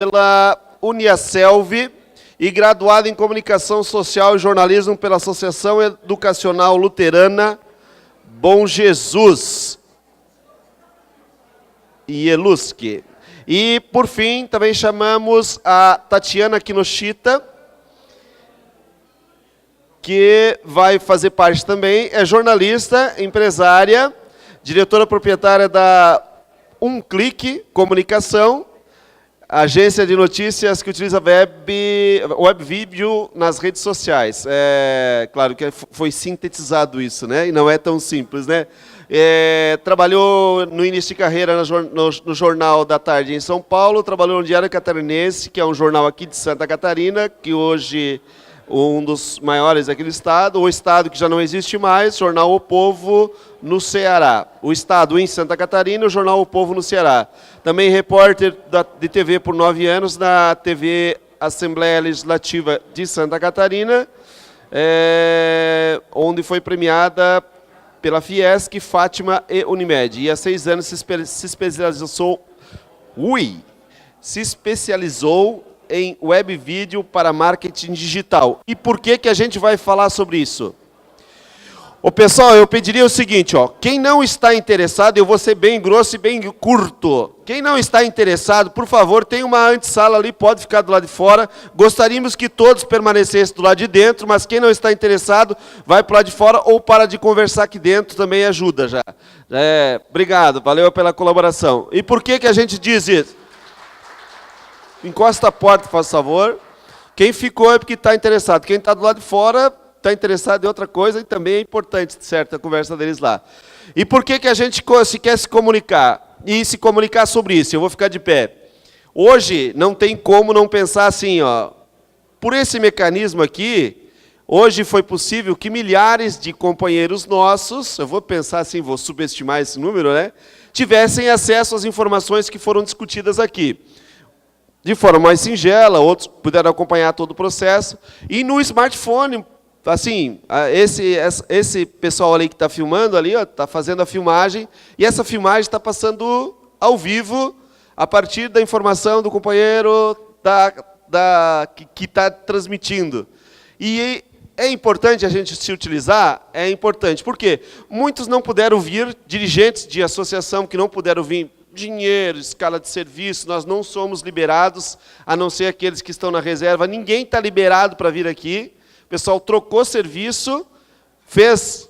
Pela Uniaselv e graduado em Comunicação Social e Jornalismo pela Associação Educacional Luterana Bom Jesus, Ieluski. E, por fim, também chamamos a Tatiana Kinoshita, que vai fazer parte também, é jornalista, empresária, diretora proprietária da Um Clique Comunicação, agência de notícias que utiliza web vídeo nas redes sociais. Claro que foi sintetizado isso, né? E não é tão simples, né? Trabalhou no início de carreira no Jornal da Tarde em São Paulo, trabalhou no Diário Catarinense, que é um jornal aqui de Santa Catarina, que hoje um dos maiores daquele estado, o estado que já não existe mais, Jornal O Povo no Ceará. O estado em Santa Catarina, o Jornal O Povo no Ceará. Também repórter de TV por 9 anos na TV Assembleia Legislativa de Santa Catarina, onde foi premiada pela Fiesc, Fátima e Unimed. E há 6 anos se especializou em web vídeo para marketing digital. E por que a gente vai falar sobre isso? Ô pessoal, eu pediria o seguinte, ó, quem não está interessado, eu vou ser bem grosso e bem curto. Quem não está interessado, por favor, tem uma antessala ali, pode ficar do lado de fora. Gostaríamos que todos permanecessem do lado de dentro, mas quem não está interessado, vai para o lado de fora ou para de conversar aqui dentro, também ajuda já. Obrigado, valeu pela colaboração. E por que a gente diz isso? Encosta a porta, faz favor. Quem ficou é porque está interessado. Quem está do lado de fora está interessado em outra coisa e também é importante, certo, a conversa deles lá. E por que a gente quer se comunicar? E se comunicar sobre isso? Eu vou ficar de pé. Hoje não tem como não pensar assim, ó. Por esse mecanismo aqui, hoje foi possível que milhares de companheiros nossos, eu vou pensar assim, vou subestimar esse número, né? Tivessem acesso às informações que foram discutidas aqui. De forma mais singela, outros puderam acompanhar todo o processo. E no smartphone, assim, esse pessoal ali que está filmando ali, está fazendo a filmagem, e essa filmagem está passando ao vivo, a partir da informação do companheiro que está transmitindo. E é importante a gente se utilizar? É importante. Por quê? Muitos não puderam vir, dirigentes de associação que não puderam vir, dinheiro, escala de serviço, nós não somos liberados, a não ser aqueles que estão na reserva. Ninguém está liberado para vir aqui. O pessoal trocou serviço, fez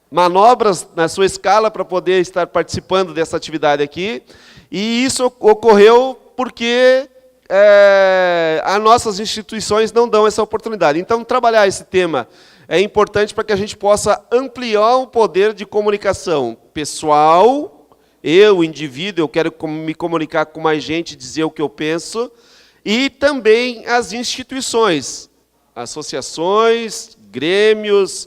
manobras na sua escala para poder estar participando dessa atividade aqui. E isso ocorreu porque as nossas instituições não dão essa oportunidade. Então, trabalhar esse tema é importante para que a gente possa ampliar o poder de comunicação pessoal. Eu, indivíduo, eu quero me comunicar com mais gente, dizer o que eu penso, e também as instituições, associações, grêmios,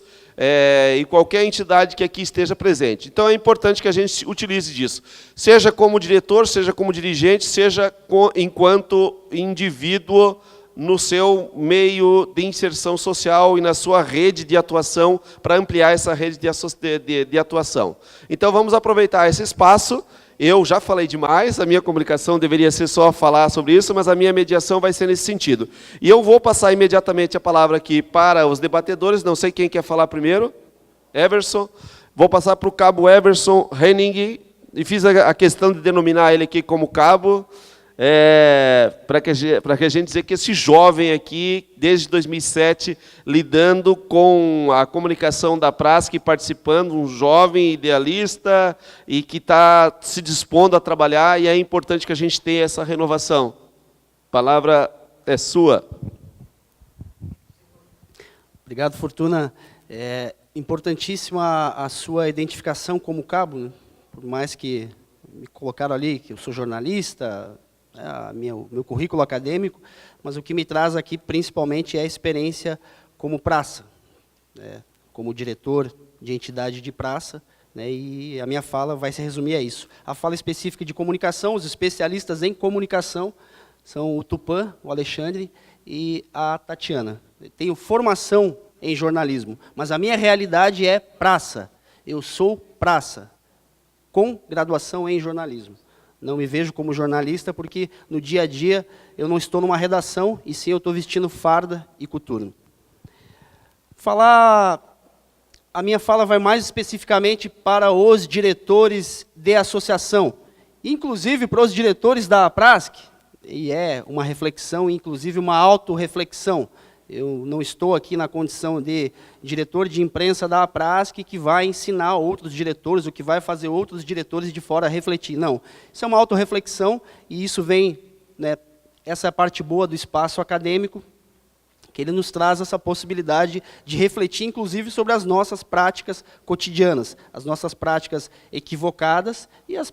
e qualquer entidade que aqui esteja presente. Então, é importante que a gente utilize disso, seja como diretor, seja como dirigente, seja enquanto indivíduo, no seu meio de inserção social e na sua rede de atuação, para ampliar essa rede de atuação. Então, vamos aproveitar esse espaço. Eu já falei demais, a minha comunicação deveria ser só falar sobre isso, mas a minha mediação vai ser nesse sentido. E eu vou passar imediatamente a palavra aqui para os debatedores, não sei quem quer falar primeiro. Everson. Vou passar para o cabo Everson Henning, e fiz a questão de denominar ele aqui como cabo, para que a gente dizer que esse jovem aqui, desde 2007, lidando com a comunicação da Prasc, participando, um jovem idealista e que está se dispondo a trabalhar, e é importante que a gente tenha essa renovação. A palavra é sua. Obrigado, Fortuna. É importantíssima a sua identificação como cabo, né? Por mais que me colocaram ali, que eu sou jornalista, meu currículo acadêmico, mas o que me traz aqui principalmente é a experiência como praça, como diretor de entidade de praça, né, e a minha fala vai se resumir a isso. A fala específica de comunicação, os especialistas em comunicação são o Tupã, o Alexandre e a Tatiana. Eu tenho formação em jornalismo, mas a minha realidade é praça. Eu sou praça, com graduação em jornalismo. Não me vejo como jornalista porque no dia a dia eu não estou numa redação e sim eu estou vestindo farda e coturno. A minha fala vai mais especificamente para os diretores de associação, inclusive para os diretores da APRASC, e é uma reflexão, inclusive uma autorreflexão. Eu não estou aqui na condição de diretor de imprensa da APRASC que vai ensinar outros diretores, o que vai fazer outros diretores de fora refletir. Não, isso é uma autorreflexão e isso vem, né, essa é a parte boa do espaço acadêmico, que ele nos traz essa possibilidade de refletir, inclusive, sobre as nossas práticas cotidianas, as nossas práticas equivocadas e as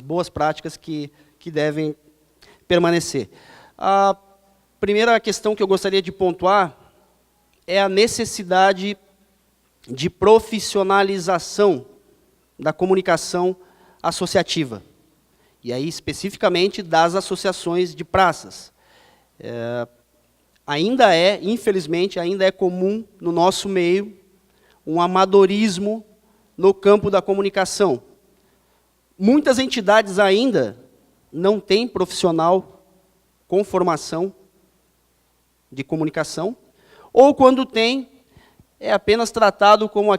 boas práticas que devem permanecer. A primeira questão que eu gostaria de pontuar é a necessidade de profissionalização da comunicação associativa, e aí especificamente das associações de praças. Infelizmente, ainda é comum no nosso meio um amadorismo no campo da comunicação. Muitas entidades ainda não têm profissional com formação de comunicação, ou quando tem, é apenas tratado como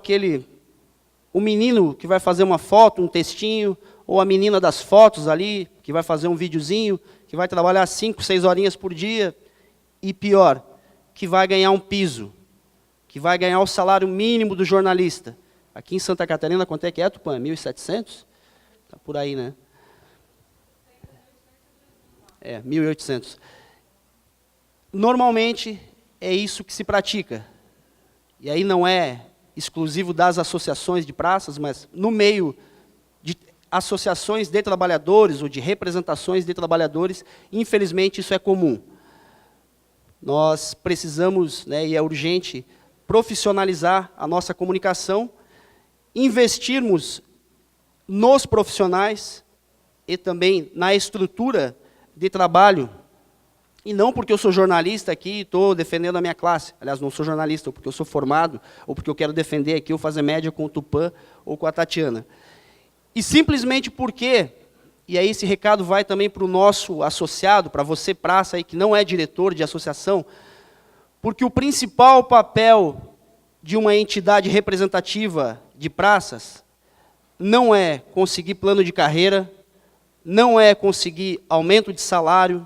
o menino que vai fazer uma foto, um textinho, ou a menina das fotos ali, que vai fazer um videozinho, que vai trabalhar 5, 6 horinhas por dia, e pior, que vai ganhar um piso, que vai ganhar o salário mínimo do jornalista. Aqui em Santa Catarina, quanto é que é, Tupã? 1.700? Está por aí, né? 1.800. Normalmente, é isso que se pratica. E aí não é exclusivo das associações de praças, mas no meio de associações de trabalhadores ou de representações de trabalhadores, infelizmente isso é comum. Nós precisamos, né, e é urgente, profissionalizar a nossa comunicação, investirmos nos profissionais e também na estrutura de trabalho. E não porque eu sou jornalista aqui e estou defendendo a minha classe. Aliás, não sou jornalista, ou porque eu sou formado, ou porque eu quero defender aqui ou fazer média com o Tupã ou com a Tatiana. E simplesmente porque, e aí esse recado vai também para o nosso associado, para você, praça, aí, que não é diretor de associação, porque o principal papel de uma entidade representativa de praças não é conseguir plano de carreira, não é conseguir aumento de salário,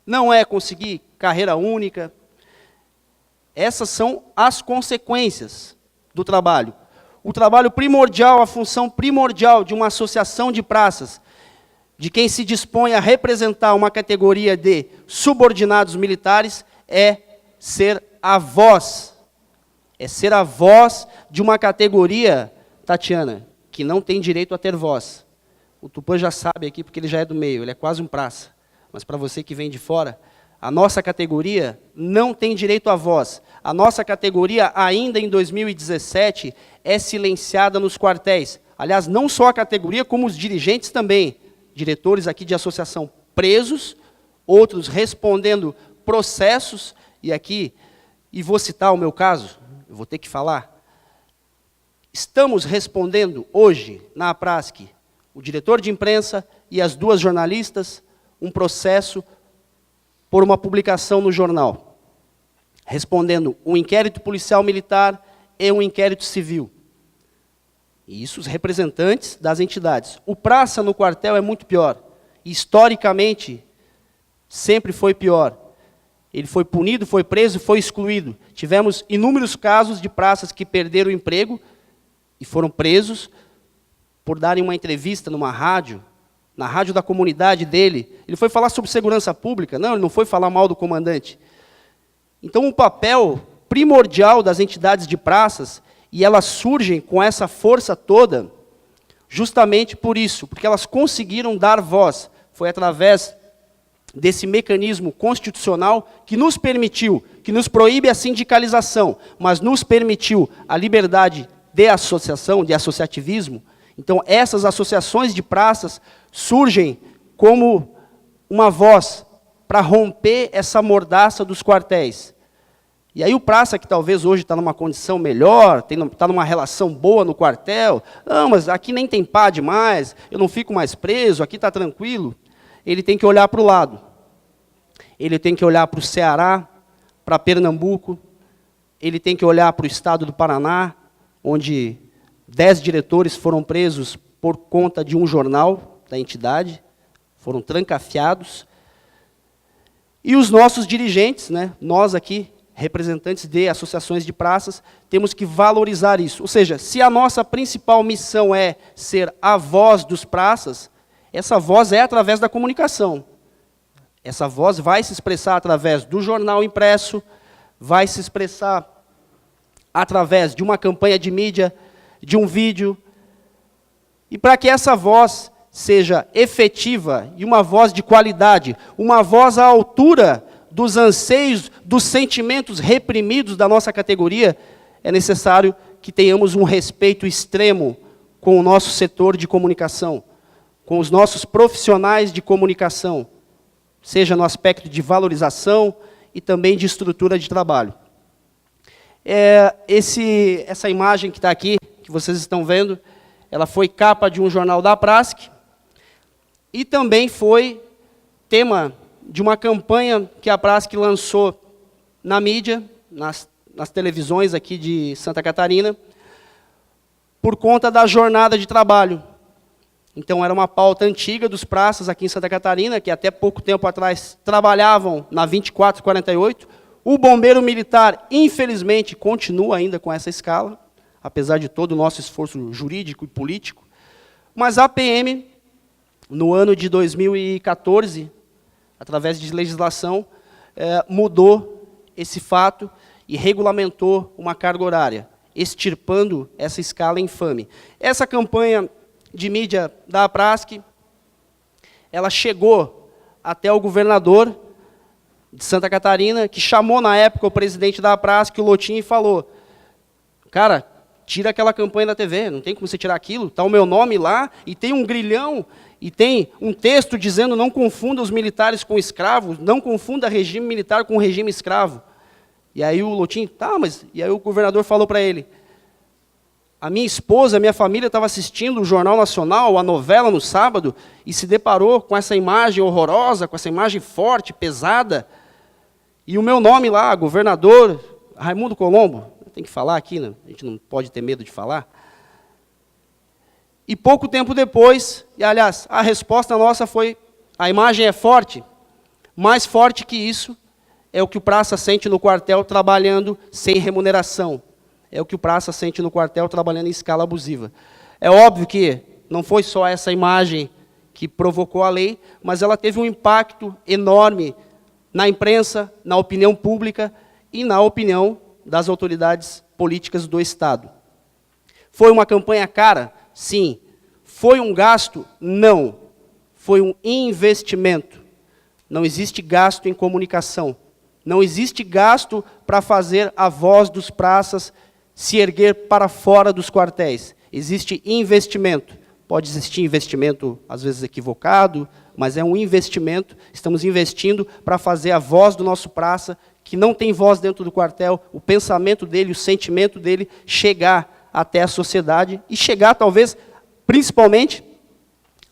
não é conseguir carreira única. Essas são as consequências do trabalho. O trabalho primordial, a função primordial de uma associação de praças, de quem se dispõe a representar uma categoria de subordinados militares, é ser a voz. É ser a voz de uma categoria, Tatiana, que não tem direito a ter voz. O Tupã já sabe aqui, porque ele já é do meio, ele é quase um praça. Mas para você que vem de fora, a nossa categoria não tem direito à voz. A nossa categoria, ainda em 2017, é silenciada nos quartéis. Aliás, não só a categoria, como os dirigentes também. Diretores aqui de associação presos, outros respondendo processos, e vou citar o meu caso, eu vou ter que falar. Estamos respondendo hoje, na APRASC, o diretor de imprensa e as 2 jornalistas, um processo por uma publicação no jornal, respondendo um inquérito policial militar e um inquérito civil. E isso os representantes das entidades. O praça no quartel é muito pior. E, historicamente, sempre foi pior. Ele foi punido, foi preso, foi excluído. Tivemos inúmeros casos de praças que perderam o emprego e foram presos por darem uma entrevista numa rádio, na rádio da comunidade dele. Ele foi falar sobre segurança pública. Não, ele não foi falar mal do comandante. Então, o papel primordial das entidades de praças, e elas surgem com essa força toda, justamente por isso, porque elas conseguiram dar voz. Foi através desse mecanismo constitucional que nos permitiu, que nos proíbe a sindicalização, mas nos permitiu a liberdade de associação, de associativismo. Então, essas associações de praças surgem como uma voz para romper essa mordaça dos quartéis. E aí o praça, que talvez hoje está numa condição melhor, está numa relação boa no quartel, não, mas aqui nem tem pá demais, eu não fico mais preso, aqui está tranquilo, ele tem que olhar para o lado. Ele tem que olhar para o Ceará, para Pernambuco, ele tem que olhar para o estado do Paraná, onde 10 diretores foram presos por conta de um jornal da entidade, foram trancafiados. E os nossos dirigentes, né, nós aqui, representantes de associações de praças, temos que valorizar isso. Ou seja, se a nossa principal missão é ser a voz dos praças, essa voz é através da comunicação. Essa voz vai se expressar através do jornal impresso, vai se expressar através de uma campanha de mídia, de um vídeo. E para que essa voz seja efetiva e uma voz de qualidade, uma voz à altura dos anseios, dos sentimentos reprimidos da nossa categoria, é necessário que tenhamos um respeito extremo com o nosso setor de comunicação, com os nossos profissionais de comunicação, seja no aspecto de valorização e também de estrutura de trabalho. Essa imagem que está aqui, que vocês estão vendo, ela foi capa de um jornal da Aprasc e também foi tema de uma campanha que a Aprasc lançou na mídia, nas televisões aqui de Santa Catarina, por conta da jornada de trabalho. Então, era uma pauta antiga dos praças aqui em Santa Catarina, que até pouco tempo atrás trabalhavam na 2448. O bombeiro militar, infelizmente, continua ainda com essa escala, apesar de todo o nosso esforço jurídico e político. Mas a PM, no ano de 2014, através de legislação, mudou esse fato e regulamentou uma carga horária, extirpando essa escala infame. Essa campanha de mídia da Aprasc, ela chegou até o governador de Santa Catarina, que chamou na época o presidente da Aprasc, o Lotin, e falou: cara, tira aquela campanha da TV, não tem como você tirar aquilo, está o meu nome lá, e tem um grilhão, e tem um texto dizendo não confunda os militares com escravos, não confunda regime militar com regime escravo. E aí o Lotin, tá, mas... E aí o governador falou para ele: a minha esposa, a minha família estava assistindo o Jornal Nacional, a novela no sábado, e se deparou com essa imagem horrorosa, com essa imagem forte, pesada, e o meu nome lá, governador Raimundo Colombo, tem que falar aqui, né? A gente não pode ter medo de falar. E pouco tempo depois, e aliás, a resposta nossa foi: a imagem é forte, mais forte que isso é o que o praça sente no quartel trabalhando sem remuneração. É o que o praça sente no quartel trabalhando em escala abusiva. É óbvio que não foi só essa imagem que provocou a lei, mas ela teve um impacto enorme na imprensa, na opinião pública e na opinião das autoridades políticas do Estado. Foi uma campanha cara? Sim. Foi um gasto? Não. Foi um investimento. Não existe gasto em comunicação. Não existe gasto para fazer a voz dos praças se erguer para fora dos quartéis. Existe investimento. Pode existir investimento, às vezes, equivocado, mas é um investimento. Estamos investindo para fazer a voz do nosso praça, que não tem voz dentro do quartel, o pensamento dele, o sentimento dele, chegar até a sociedade e chegar, talvez, principalmente,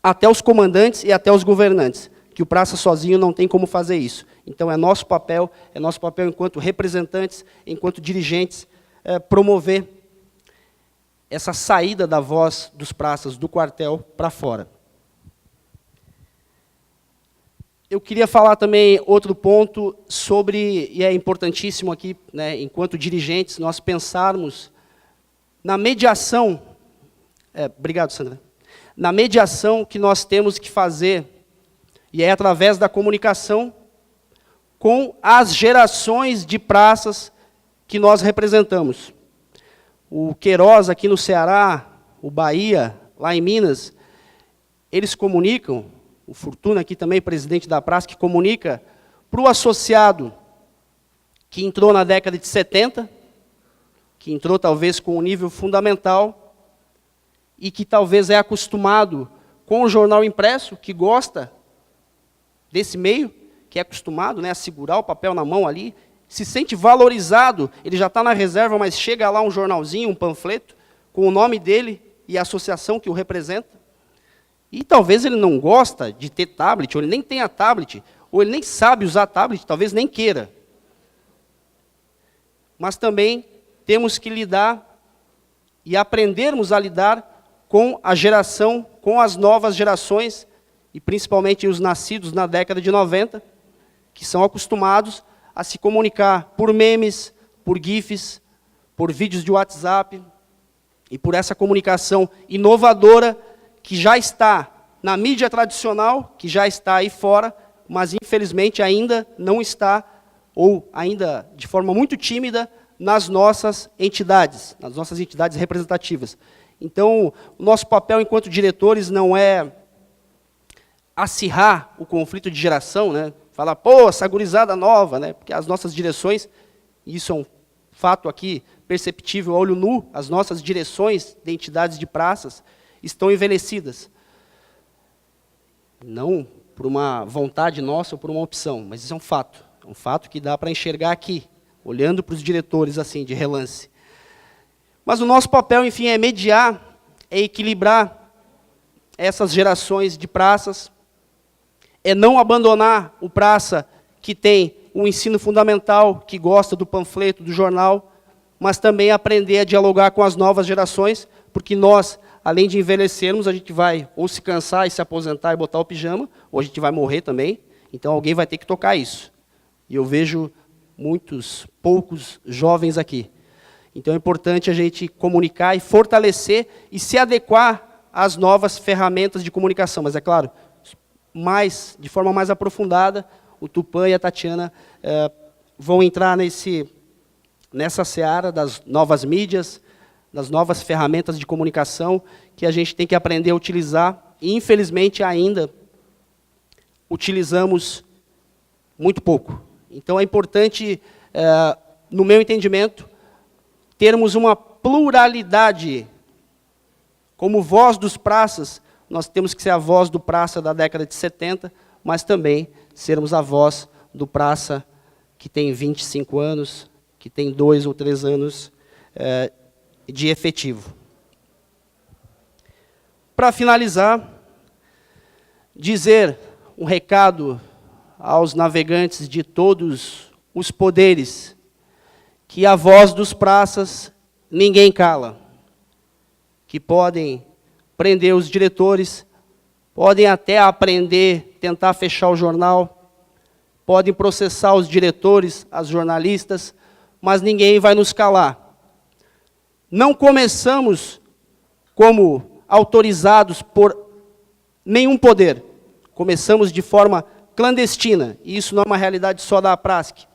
até os comandantes e até os governantes, que o praça sozinho não tem como fazer isso. Então, é nosso papel enquanto representantes, enquanto dirigentes, promover essa saída da voz dos praças do quartel para fora. Eu queria falar também outro ponto sobre, e é importantíssimo aqui, né, enquanto dirigentes, nós pensarmos na mediação, obrigado, Sandra, na mediação que nós temos que fazer, e é através da comunicação com as gerações de praças que nós representamos. O Queiroz aqui no Ceará, o Bahia, lá em Minas, eles comunicam, o Fortuna aqui também, presidente da Aprasc, que comunica para o associado que entrou na década de 70, que entrou talvez com um nível fundamental, e que talvez é acostumado com o jornal impresso, que gosta desse meio, que é acostumado, né, a segurar o papel na mão ali, se sente valorizado, ele já está na reserva, mas chega lá um jornalzinho, um panfleto, com o nome dele e a associação que o representa. E talvez ele não gosta de ter tablet, ou ele nem tenha tablet, ou ele nem sabe usar tablet, talvez nem queira. Mas também temos que lidar e aprendermos a lidar com a geração, com as novas gerações, e principalmente os nascidos na década de 90, que são acostumados a se comunicar por memes, por GIFs, por vídeos de WhatsApp, e por essa comunicação inovadora que já está na mídia tradicional, que já está aí fora, mas infelizmente ainda não está, ou ainda de forma muito tímida, nas nossas entidades representativas. Então, o nosso papel enquanto diretores não é acirrar o conflito de geração, né? Falar, pô, essa gurizada nova, né? Porque as nossas direções, isso é um fato aqui perceptível a olho nu, as nossas direções de entidades de praças estão envelhecidas. Não por uma vontade nossa ou por uma opção, mas isso é um fato que dá para enxergar aqui, olhando para os diretores assim, de relance. Mas o nosso papel, enfim, é mediar, é equilibrar essas gerações de praças, é não abandonar o praça que tem um ensino fundamental, que gosta do panfleto, do jornal, mas também aprender a dialogar com as novas gerações, porque nós, além de envelhecermos, a gente vai ou se cansar e se aposentar e botar o pijama, ou a gente vai morrer também, então alguém vai ter que tocar isso. E eu vejo poucos jovens aqui. Então é importante a gente comunicar e fortalecer e se adequar às novas ferramentas de comunicação. Mas é claro, de forma mais aprofundada, o Tupã e a Tatiana vão entrar nessa seara das novas mídias, das novas ferramentas de comunicação que a gente tem que aprender a utilizar e, infelizmente, ainda utilizamos muito pouco. Então, é importante, no meu entendimento, termos uma pluralidade. Como voz dos praças, nós temos que ser a voz do praça da década de 70, mas também sermos a voz do praça que tem 25 anos, que tem 2 ou 3 anos de efetivo. Para finalizar, dizer um recado aos navegantes de todos os poderes, que a voz dos praças ninguém cala, que podem prender os diretores, podem até aprender, tentar fechar o jornal, podem processar os diretores, as jornalistas, mas ninguém vai nos calar. Não começamos como autorizados por nenhum poder. Começamos de forma clandestina, e isso não é uma realidade só da APRASC.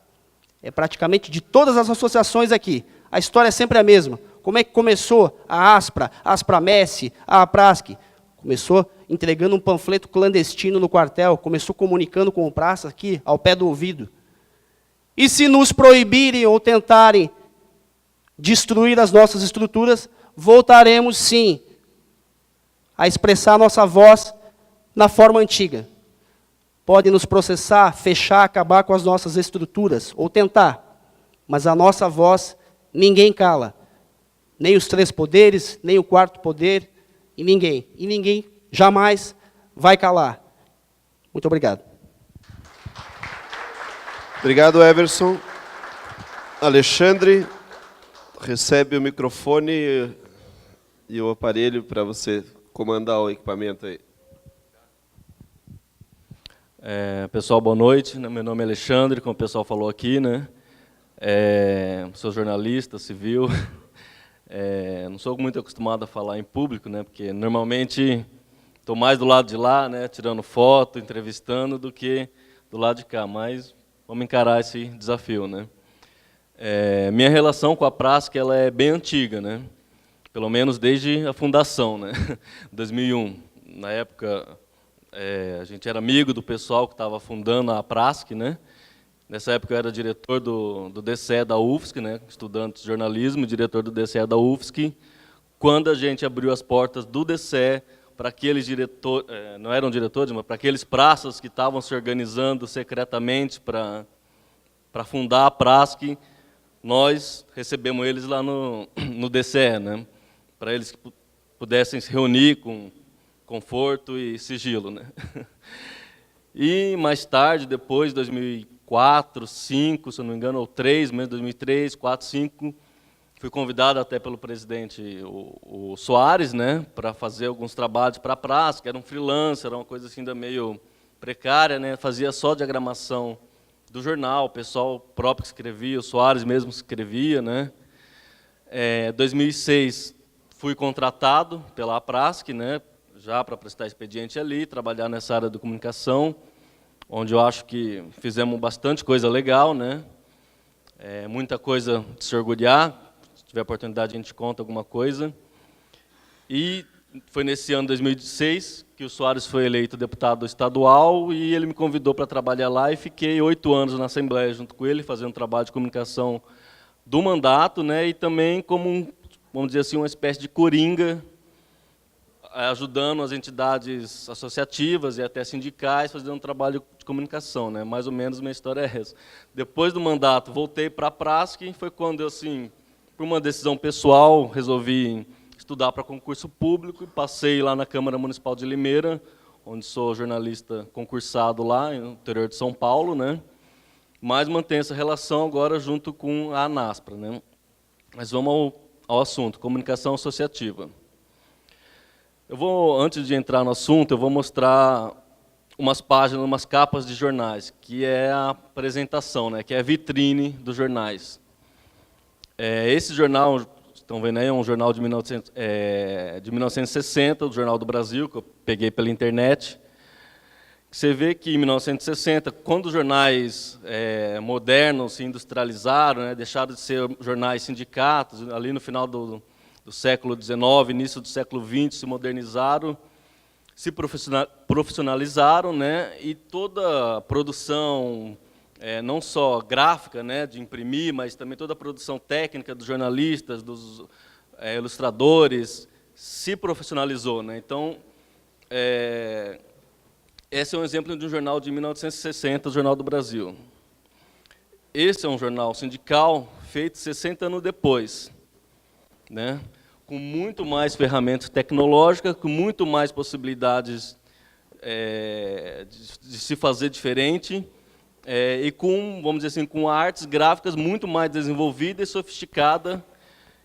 É praticamente de todas as associações aqui. A história é sempre a mesma. Como é que começou a Aspra, a Aspromesse, a APRASC? Começou entregando um panfleto clandestino no quartel, começou comunicando com o praça aqui, ao pé do ouvido. E se nos proibirem ou tentarem destruir as nossas estruturas, voltaremos sim a expressar nossa voz na forma antiga. Podem nos processar, fechar, acabar com as nossas estruturas, ou tentar, mas a nossa voz ninguém cala. Nem os 3 poderes, nem o 4º poder, e ninguém jamais vai calar. Muito obrigado. Obrigado, Everson. Alexandre, recebe o microfone e o aparelho para você comandar o equipamento aí. Pessoal, boa noite. Meu nome é Alexandre, como o pessoal falou aqui, né? Sou jornalista civil. Não sou muito acostumado a falar em público, né? Porque normalmente estou mais do lado de lá, né? Tirando foto, entrevistando, do que do lado de cá. Mas vamos encarar esse desafio, né? Minha relação com a APRASC, ela é bem antiga, né? Pelo menos desde a fundação, né? 2001. Na época, a gente era amigo do pessoal que estava fundando a APRASC, né? Nessa época eu era diretor do DCE da UFSC, né? Estudante de jornalismo, diretor do DCE da UFSC. Quando a gente abriu as portas do DCE para aqueles diretores, não eram diretores, mas para aqueles praças que estavam se organizando secretamente para para fundar a Prasc, nós recebemos eles lá no DCE, né, para eles que pudessem se reunir com conforto e sigilo, né. E mais tarde, depois, 2004, 2005, se eu não me engano, ou 2003, mesmo 2003, 2004, 2005, fui convidado até pelo presidente o Soares, né, para fazer alguns trabalhos para a Prasc, era um freelancer, era uma coisa assim ainda meio precária, né, fazia só diagramação do jornal, o pessoal próprio que escrevia, o Soares mesmo escrevia, né. 2006 fui contratado pela Prasc, né, já para prestar expediente ali, trabalhar nessa área de comunicação, onde eu acho que fizemos bastante coisa legal, né, muita coisa de se orgulhar. Se tiver oportunidade, a gente conta alguma coisa. E foi nesse ano, 2016, que o Soares foi eleito deputado estadual e ele me convidou para trabalhar lá e fiquei 8 anos na Assembleia junto com ele, fazendo trabalho de comunicação do mandato, né, e também como, vamos dizer assim, uma espécie de coringa, ajudando as entidades associativas e até sindicais, fazendo um trabalho de comunicação, né, mais ou menos minha história é essa. Depois do mandato, voltei para a Prasc, foi quando eu, assim, por uma decisão pessoal, resolvi estudar para concurso público e passei lá na Câmara Municipal de Limeira, onde sou jornalista concursado lá, no interior de São Paulo, né? Mas mantenho essa relação agora junto com a ANASPRA, né? Mas vamos ao assunto, comunicação associativa. Eu vou, antes de entrar no assunto, eu vou mostrar umas páginas, umas capas de jornais, que é a apresentação, né? Que é a vitrine dos jornais. Esse jornal, estão vendo aí, é um jornal de 1960, o Jornal do Brasil, que eu peguei pela internet. Você vê que em 1960, quando os jornais modernos se industrializaram, né, deixaram de ser jornais sindicatos, ali no final do século XIX, início do século XX, se modernizaram, se profissionalizaram, né, e toda a produção, não só gráfica, né, de imprimir, mas também toda a produção técnica dos jornalistas, dos ilustradores, se profissionalizou, né? Então, esse é um exemplo de um jornal de 1960, o Jornal do Brasil. Esse é um jornal sindical feito 60 anos depois, né? Com muito mais ferramentas tecnológicas, com muito mais possibilidades de se fazer diferente, e com, vamos dizer assim, com artes gráficas muito mais desenvolvidas e sofisticadas.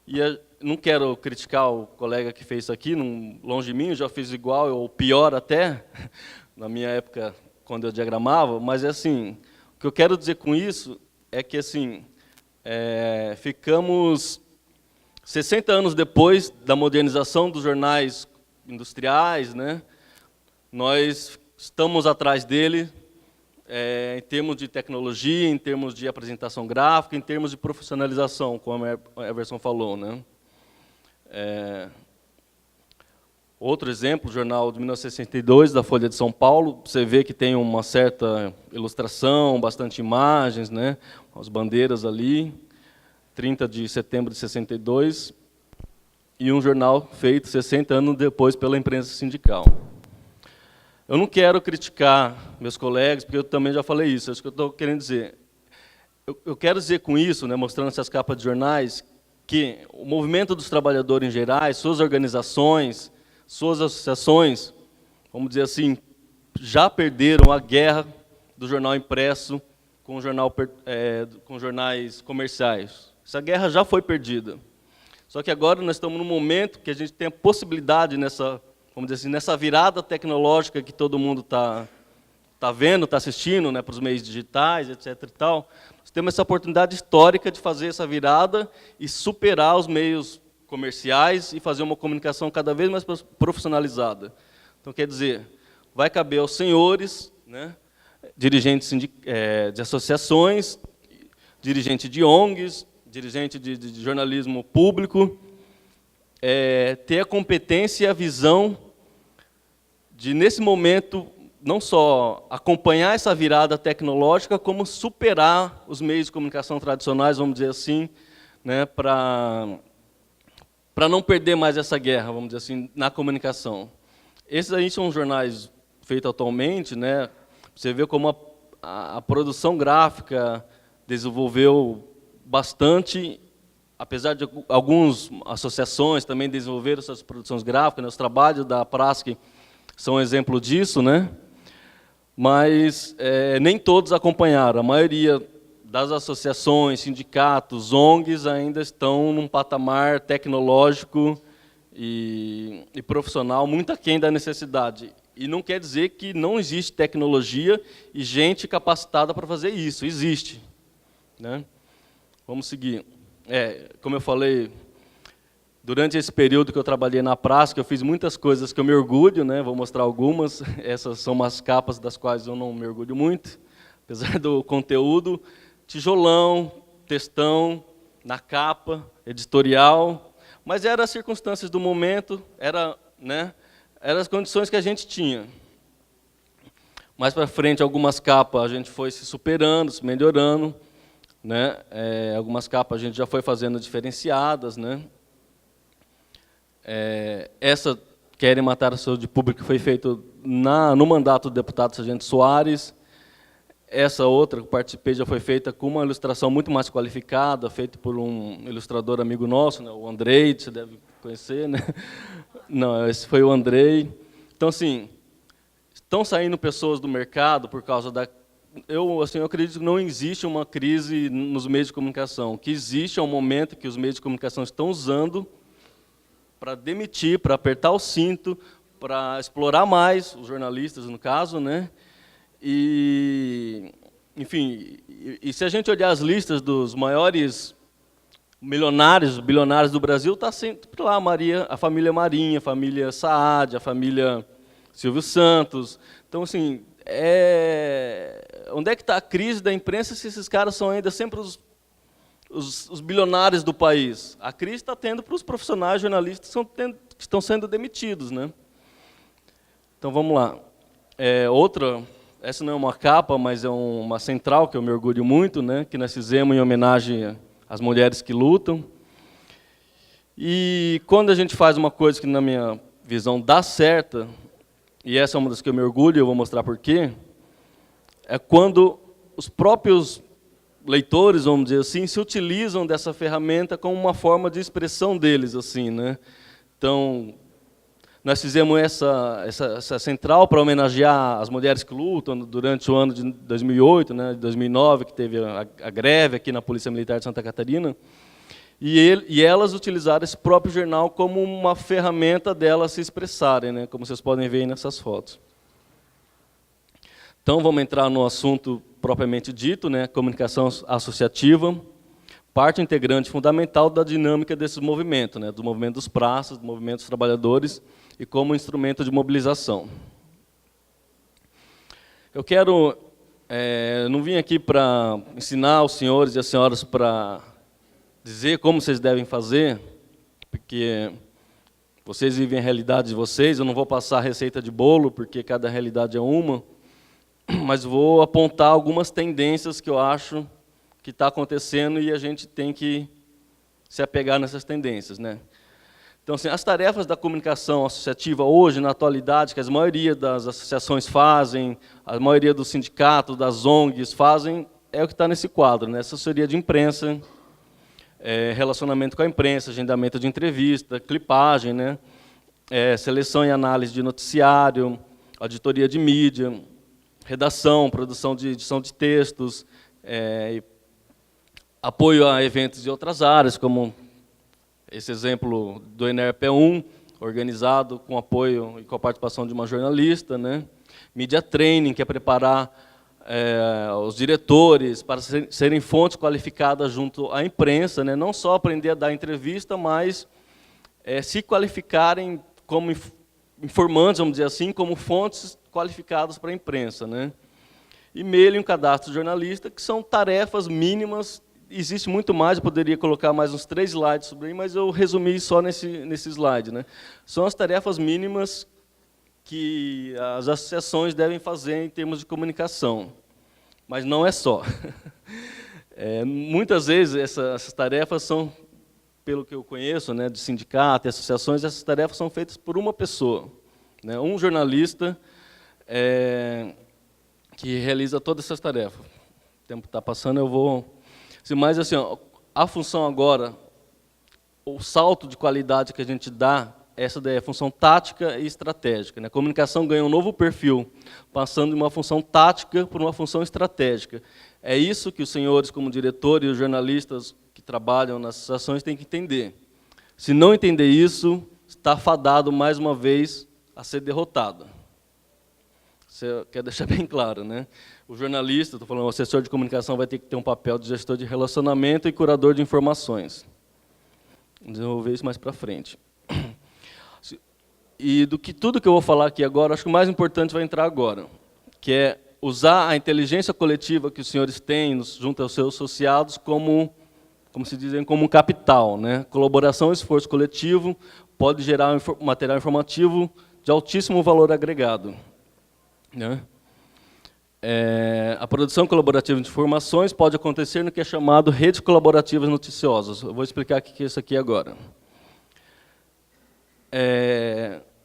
E não quero criticar o colega que fez isso aqui, longe de mim, eu já fiz igual, ou pior até, na minha época, quando eu diagramava, mas assim, o que eu quero dizer com isso é que assim, ficamos 60 anos depois da modernização dos jornais industriais, né, nós estamos atrás dele, em termos de tecnologia, em termos de apresentação gráfica, em termos de profissionalização, como a Everson falou, né. Outro exemplo, o jornal de 1962, da Folha de São Paulo, você vê que tem uma certa ilustração, bastante imagens, né, as bandeiras ali, 30 de setembro de 62, e um jornal feito 60 anos depois pela imprensa sindical. Eu não quero criticar meus colegas, porque eu também já falei isso, é isso que eu estou querendo dizer. Eu quero dizer com isso, né, mostrando essas capas de jornais, que o movimento dos trabalhadores em geral, suas organizações, suas associações, vamos dizer assim, já perderam a guerra do jornal impresso com jornais comerciais. Essa guerra já foi perdida. Só que agora nós estamos num momento que a gente tem a possibilidade, vamos dizer assim, nessa virada tecnológica que todo mundo está vendo, está assistindo, né, para os meios digitais, etc. e tal, nós temos essa oportunidade histórica de fazer essa virada e superar os meios comerciais e fazer uma comunicação cada vez mais profissionalizada. Então, quer dizer, vai caber aos senhores, né, dirigentes de associações, dirigente de ONGs, dirigente de jornalismo público, ter a competência e a visão de, nesse momento, não só acompanhar essa virada tecnológica, como superar os meios de comunicação tradicionais, vamos dizer assim, né, para não perder mais essa guerra, vamos dizer assim, na comunicação. Esses aí são jornais feitos atualmente, né, você vê como a produção gráfica desenvolveu bastante, apesar de algumas associações também desenvolveram suas produções gráficas, né? Os trabalhos da Prasc são um exemplo disso, né? Mas nem todos acompanharam. A maioria das associações, sindicatos, ONGs ainda estão num patamar tecnológico e profissional muito aquém da necessidade. E não quer dizer que não existe tecnologia e gente capacitada para fazer isso. Existe, né? Vamos seguir. Como eu falei, durante esse período que eu trabalhei na Prasc, eu fiz muitas coisas que eu me orgulho, né? Vou mostrar algumas. Essas são umas capas das quais eu não me orgulho muito, apesar do conteúdo. Tijolão, textão, na capa, editorial, mas eram as circunstâncias do momento, eram as condições que a gente tinha. Mais para frente, algumas capas a gente foi se superando, se melhorando, né? Algumas capas a gente já foi fazendo diferenciadas, né? Essa Querem Matar a Saúde Pública foi feito no mandato do deputado Sargento Soares. Essa outra que participei já foi feita com uma ilustração muito mais qualificada, feita por um ilustrador amigo nosso, né, o Andrei, você deve conhecer, né? Não, esse foi o Andrei. Então, assim, estão saindo pessoas do mercado por causa da... Eu acredito que não existe uma crise nos meios de comunicação. O que existe é um momento que os meios de comunicação estão usando para demitir, para apertar o cinto, para explorar mais os jornalistas, no caso, né? E, enfim, e se a gente olhar as listas dos maiores milionários, bilionários do Brasil, está sempre lá a família Marinha, a família Saad, a família Silvio Santos. Então, assim, onde é que está a crise da imprensa se esses caras são ainda sempre os bilionários do país? A crise está tendo para os profissionais jornalistas que estão sendo demitidos, né? Então, vamos lá. Essa não é uma capa, mas é uma central que eu me orgulho muito, né, que nós fizemos em homenagem às mulheres que lutam. E quando a gente faz uma coisa que, na minha visão, dá certo, e essa é uma das que eu me orgulho, eu vou mostrar por quê, é quando os próprios leitores, vamos dizer assim, se utilizam dessa ferramenta como uma forma de expressão deles, assim, né? Então, nós fizemos essa central para homenagear as mulheres que lutam durante o ano de 2008, né, de 2009, que teve a greve aqui na Polícia Militar de Santa Catarina, e elas utilizaram esse próprio jornal como uma ferramenta delas se expressarem, né, como vocês podem ver aí nessas fotos. Então, vamos entrar no assunto propriamente dito, né, comunicação associativa, parte integrante fundamental da dinâmica desses movimentos, né, do movimento dos praças, do movimento dos trabalhadores, e como instrumento de mobilização. Eu quero, não vim aqui para ensinar os senhores e as senhoras para dizer como vocês devem fazer, porque vocês vivem a realidade de vocês, eu não vou passar a receita de bolo, porque cada realidade é uma, mas vou apontar algumas tendências que eu acho que está acontecendo e a gente tem que se apegar nessas tendências, né? Então, assim, as tarefas da comunicação associativa hoje, na atualidade, que a maioria das associações fazem, a maioria dos sindicatos, das ONGs fazem, é o que está nesse quadro, né? Assessoria de imprensa, relacionamento com a imprensa, agendamento de entrevista, clipagem, né? Seleção e análise de noticiário, auditoria de mídia, redação, produção de edição de textos, apoio a eventos de outras áreas, como esse exemplo do ENERP1, organizado com apoio e com a participação de uma jornalista, né? Media Training, que é preparar os diretores para serem fontes qualificadas junto à imprensa, né? Não só aprender a dar entrevista, mas se qualificarem como informantes, vamos dizer assim, como fontes qualificadas para a imprensa, né? E-mail e um cadastro de jornalista, que são tarefas mínimas. Existe muito mais, eu poderia colocar mais uns 3 slides sobre aí, mas eu resumi só nesse slide, né? São as tarefas mínimas que as associações devem fazer em termos de comunicação, mas não é só. Muitas vezes essas tarefas são, pelo que eu conheço, né, de sindicato e associações, essas tarefas são feitas por uma pessoa, né, um jornalista que realiza todas essas tarefas. O tempo está passando, eu vou Mas assim, ó, a função agora, o salto de qualidade que a gente dá, essa daí é a função tática e estratégica, né? A comunicação ganha um novo perfil, passando de uma função tática para uma função estratégica. É isso que os senhores, como diretor, e os jornalistas que trabalham nas associações têm que entender. Se não entender isso, está fadado, mais uma vez, a ser derrotado. Você quer deixar bem claro, né? O jornalista, estou falando, o assessor de comunicação vai ter que ter um papel de gestor de relacionamento e curador de informações. Vamos desenvolver isso mais para frente. E tudo que eu vou falar aqui agora, acho que o mais importante vai entrar agora, que é usar a inteligência coletiva que os senhores têm junto aos seus associados como se dizem, como um capital, né? Colaboração e esforço coletivo pode gerar um material informativo de altíssimo valor agregado, né? A produção colaborativa de informações pode acontecer no que é chamado redes colaborativas noticiosas. Eu vou explicar o que é isso aqui agora.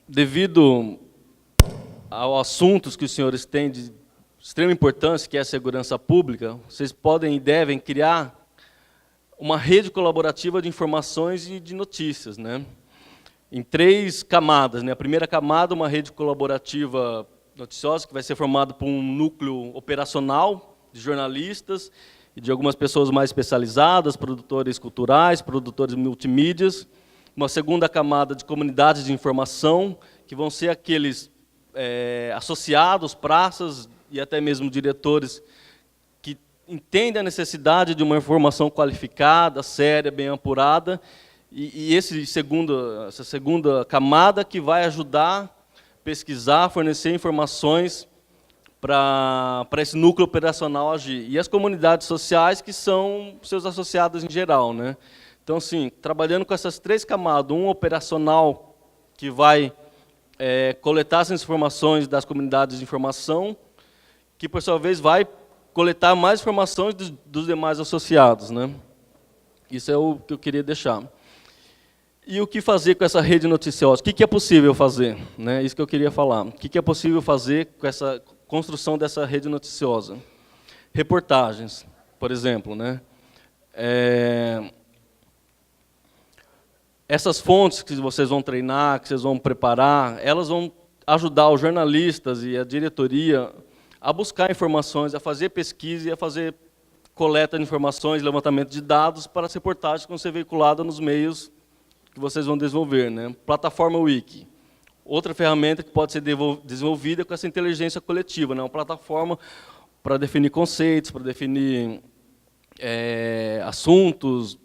Devido aos assuntos que os senhores têm de extrema importância, que é a segurança pública, vocês podem e devem criar uma rede colaborativa de informações e de notícias, né? Em 3 camadas, né? A primeira camada, uma rede colaborativa noticiosa, que vai ser formada por um núcleo operacional de jornalistas e de algumas pessoas mais especializadas, produtores culturais, produtores multimídias. Uma segunda camada de comunidades de informação, que vão ser aqueles associados, praças e até mesmo diretores que entendem a necessidade de uma informação qualificada, séria, bem apurada, e essa segunda camada que vai ajudar a pesquisar, fornecer informações para esse núcleo operacional agir. E as comunidades sociais, que são seus associados em geral, né? Então, assim, trabalhando com essas 3 camadas, um operacional que vai coletar essas informações das comunidades de informação, que, por sua vez, vai coletar mais informações dos demais associados, né? Isso é o que eu queria deixar. E o que fazer com essa rede noticiosa? O que é possível fazer? Né? Isso que eu queria falar. O que é possível fazer com essa construção dessa rede noticiosa? Reportagens, por exemplo, né? Essas fontes que vocês vão treinar, que vocês vão preparar, elas vão ajudar os jornalistas e a diretoria a buscar informações, a fazer pesquisa e a fazer coleta de informações, levantamento de dados para as reportagens que vão ser veiculadas nos meios que vocês vão desenvolver, né? Plataforma Wiki. Outra ferramenta que pode ser desenvolvida com essa inteligência coletiva, né? Uma plataforma para definir conceitos, para definir assuntos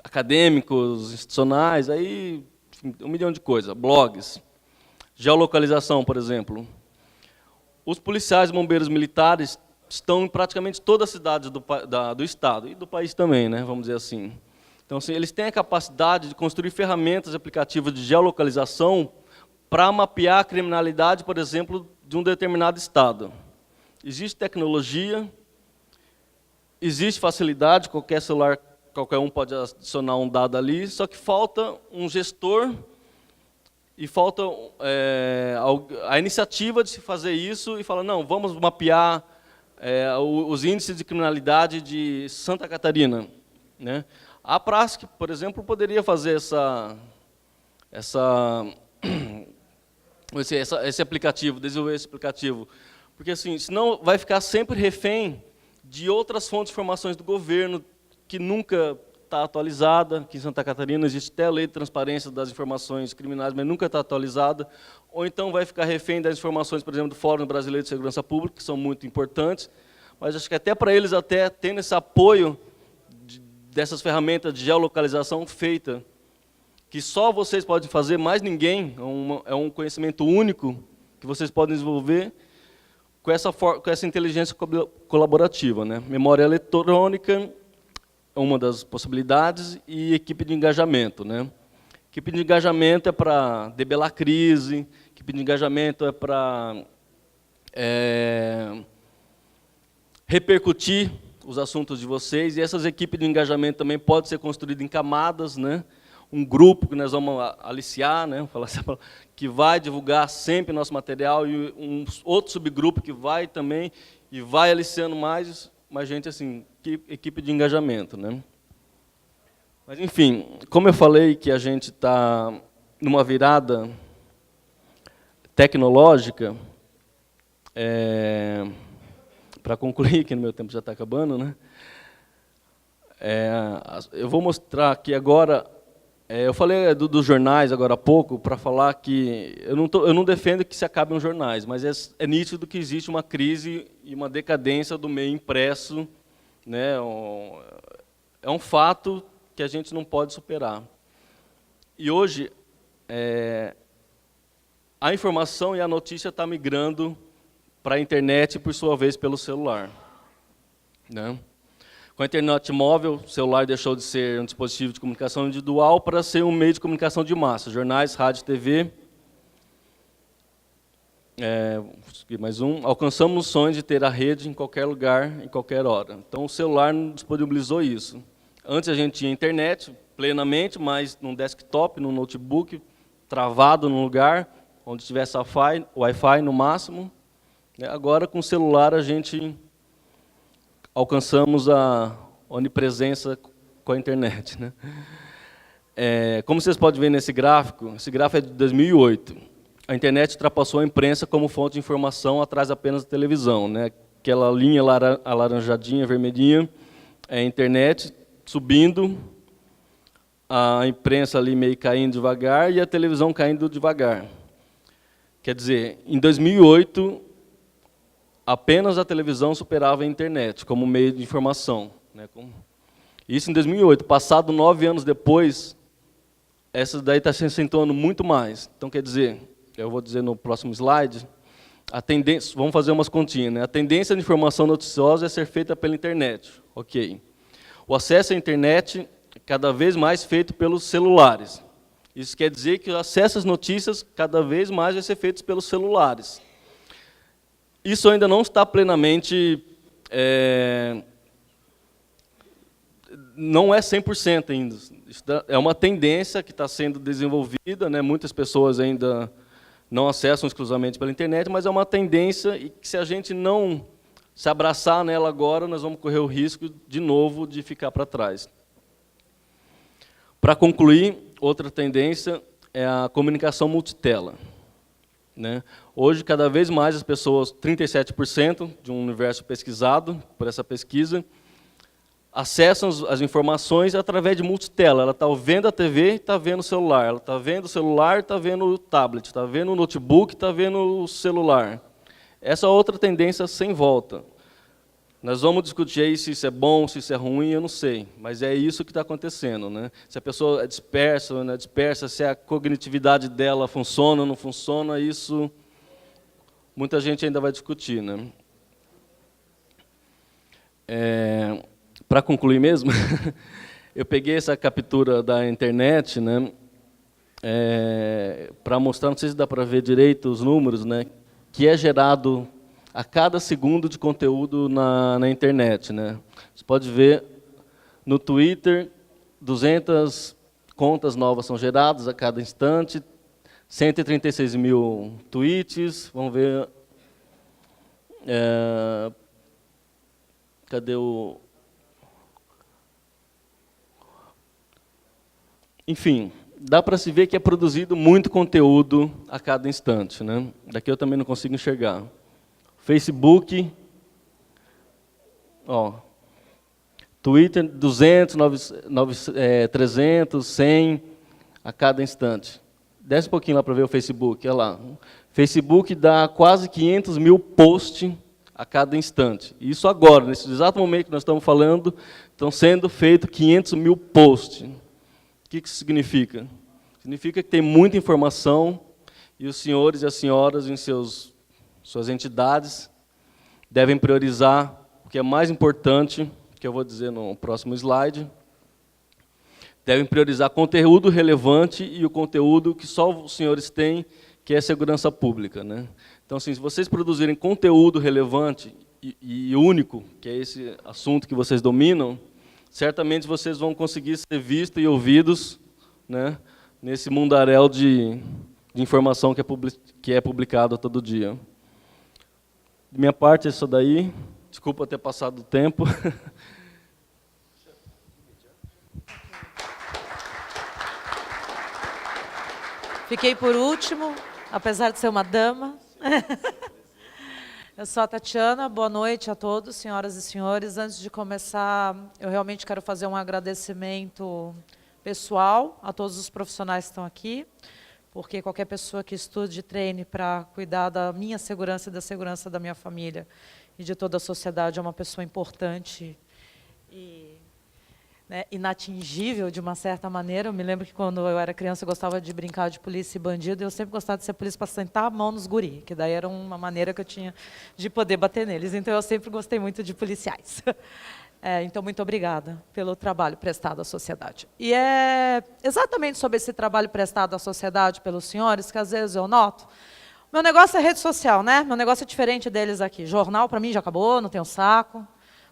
acadêmicos, institucionais, aí, enfim, 1 milhão de coisas. Blogs. Geolocalização, por exemplo. Os policiais e bombeiros militares estão em praticamente todas as cidades do Estado, e do país também, né? Vamos dizer assim. Então, assim, eles têm a capacidade de construir ferramentas aplicativas de geolocalização para mapear a criminalidade, por exemplo, de um determinado estado. Existe tecnologia, existe facilidade, qualquer celular, qualquer um pode adicionar um dado ali, só que falta um gestor e falta a iniciativa de se fazer isso e falar, não, vamos mapear os índices de criminalidade de Santa Catarina, né? A Prasc, por exemplo, poderia fazer esse aplicativo, desenvolver esse aplicativo, porque assim, senão vai ficar sempre refém de outras fontes de informações do governo que nunca está atualizada. Aqui em Santa Catarina existe até a lei de transparência das informações criminais, mas nunca está atualizada. Ou então vai ficar refém das informações, por exemplo, do Fórum Brasileiro de Segurança Pública, que são muito importantes, mas acho que até para eles, até tendo esse apoio dessas ferramentas de geolocalização feita, que só vocês podem fazer, mais ninguém, é um conhecimento único que vocês podem desenvolver com essa inteligência colaborativa, né? Memória eletrônica é uma das possibilidades, e equipe de engajamento, né? Equipe de engajamento é para debelar crise, equipe de engajamento é para repercutir os assuntos de vocês, e essas equipes de engajamento também podem ser construídas em camadas, né? Um grupo que nós vamos aliciar, né? Falar assim, que vai divulgar sempre nosso material, e um outro subgrupo que vai também e vai aliciando mais, mas gente assim, equipe de engajamento, né? Mas enfim, como eu falei que a gente está numa virada tecnológica, para concluir, que no meu tempo já está acabando, né? Eu vou mostrar aqui agora. Eu falei dos jornais agora há pouco para falar que eu não defendo que se acabem os jornais, mas é nítido que existe uma crise e uma decadência do meio impresso, né? É um fato que a gente não pode superar. E hoje a informação e a notícia está migrando para a internet e, por sua vez, pelo celular, né? Com a internet móvel, o celular deixou de ser um dispositivo de comunicação individual para ser um meio de comunicação de massa. Jornais, rádio, TV. Mais um. Alcançamos o sonho de ter a rede em qualquer lugar, em qualquer hora. Então, o celular disponibilizou isso. Antes a gente tinha internet plenamente, mas num desktop, num notebook, travado num lugar, onde tivesse Wi-Fi no máximo. Agora, com o celular, a gente alcançamos a onipresença com a internet, né? Como vocês podem ver nesse gráfico, esse gráfico é de 2008. A internet ultrapassou a imprensa como fonte de informação atrás apenas da televisão, né? Aquela linha alaranjadinha, vermelhinha, é a internet subindo, a imprensa ali meio caindo devagar e a televisão caindo devagar. Quer dizer, em 2008, apenas a televisão superava a internet como meio de informação, né? Isso em 2008. Passado 9 anos depois, essa daí está se acentuando muito mais. Então, quer dizer, eu vou dizer no próximo slide, a tendência, vamos fazer umas continhas, né? A tendência de informação noticiosa é ser feita pela internet. Ok. O acesso à internet é cada vez mais feito pelos celulares. Isso quer dizer que o acesso às notícias cada vez mais vai ser feito pelos celulares. Isso ainda não está plenamente, não é 100% ainda. É uma tendência que está sendo desenvolvida, né? Muitas pessoas ainda não acessam exclusivamente pela internet, mas é uma tendência e que, se a gente não se abraçar nela agora, nós vamos correr o risco, de novo, de ficar para trás. Para concluir, outra tendência é a comunicação multitela, né? Hoje, cada vez mais as pessoas, 37% de um universo pesquisado por essa pesquisa, acessam as informações através de multitela. Ela está vendo a TV e está vendo o celular. Ela está vendo o celular e está vendo o tablet. Está vendo o notebook e está vendo o celular. Essa é outra tendência sem volta. Nós vamos discutir aí se isso é bom, se isso é ruim, eu não sei. Mas é isso que está acontecendo, né? Se a pessoa é dispersa ou não é dispersa, se a cognitividade dela funciona ou não funciona, isso muita gente ainda vai discutir, né? Para concluir mesmo, eu peguei essa captura da internet, né? Para mostrar, não sei se dá para ver direito os números, né? Que é gerado a cada segundo de conteúdo na internet, né? Você pode ver no Twitter, 200 contas novas são geradas a cada instante, 136 mil tweets. Vamos ver. Cadê o. Enfim, dá para se ver que é produzido muito conteúdo a cada instante, né? Daqui eu também não consigo enxergar. Facebook, Twitter, 200, 300, 100 a cada instante. Desce um pouquinho lá para ver o Facebook, olha lá. Facebook dá quase 500 mil posts a cada instante. Isso agora, nesse exato momento que nós estamos falando, estão sendo feitos 500 mil posts. O que isso significa? Significa que tem muita informação e os senhores e as senhoras em suas entidades devem priorizar o que é mais importante, que eu vou dizer no próximo slide. Devem priorizar conteúdo relevante e o conteúdo que só os senhores têm, que é segurança pública, né? Então, assim, se vocês produzirem conteúdo relevante e único, que é esse assunto que vocês dominam, certamente vocês vão conseguir ser vistos e ouvidos, né, nesse mundaréu de informação que é publicado todo dia. De minha parte, é isso daí. Desculpa ter passado o tempo. Fiquei por último, apesar de ser uma dama. Eu sou a Tatiana, boa noite a todos, senhoras e senhores. Antes de começar, eu realmente quero fazer um agradecimento pessoal a todos os profissionais que estão aqui, porque qualquer pessoa que estude e treine para cuidar da minha segurança e da segurança da minha família e de toda a sociedade é uma pessoa importante e inatingível, de uma certa maneira. Eu me lembro que, quando eu era criança, eu gostava de brincar de polícia e bandido, e eu sempre gostava de ser polícia para sentar a mão nos guri, que daí era uma maneira que eu tinha de poder bater neles. Então, eu sempre gostei muito de policiais. Então, muito obrigada pelo trabalho prestado à sociedade. E é exatamente sobre esse trabalho prestado à sociedade pelos senhores que, às vezes, eu noto. Meu negócio é rede social, né? Meu negócio é diferente deles aqui. Jornal, para mim, já acabou, não tenho saco.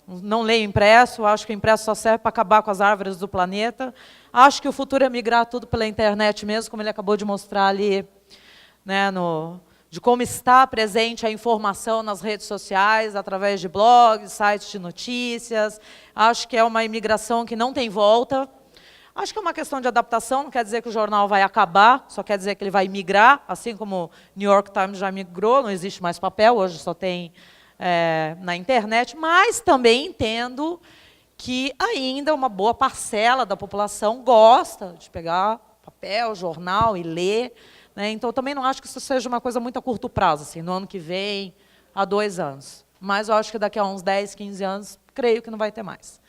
Não leio impresso, acho que o impresso só serve para acabar com as árvores do planeta. Acho que o futuro é migrar tudo pela internet mesmo, como ele acabou de mostrar ali, né, de como está presente a informação nas redes sociais, através de blogs, sites de notícias. Acho que é uma imigração que não tem volta. Acho que é uma questão de adaptação, não quer dizer que o jornal vai acabar, só quer dizer que ele vai migrar, assim como o New York Times já migrou, não existe mais papel, hoje só tem na internet, mas também entendo que ainda uma boa parcela da população gosta de pegar papel, jornal e ler, né? Então, também não acho que isso seja uma coisa muito a curto prazo, assim, no ano que vem, há 2 anos. Mas eu acho que daqui a uns 10, 15 anos, creio que não vai ter mais.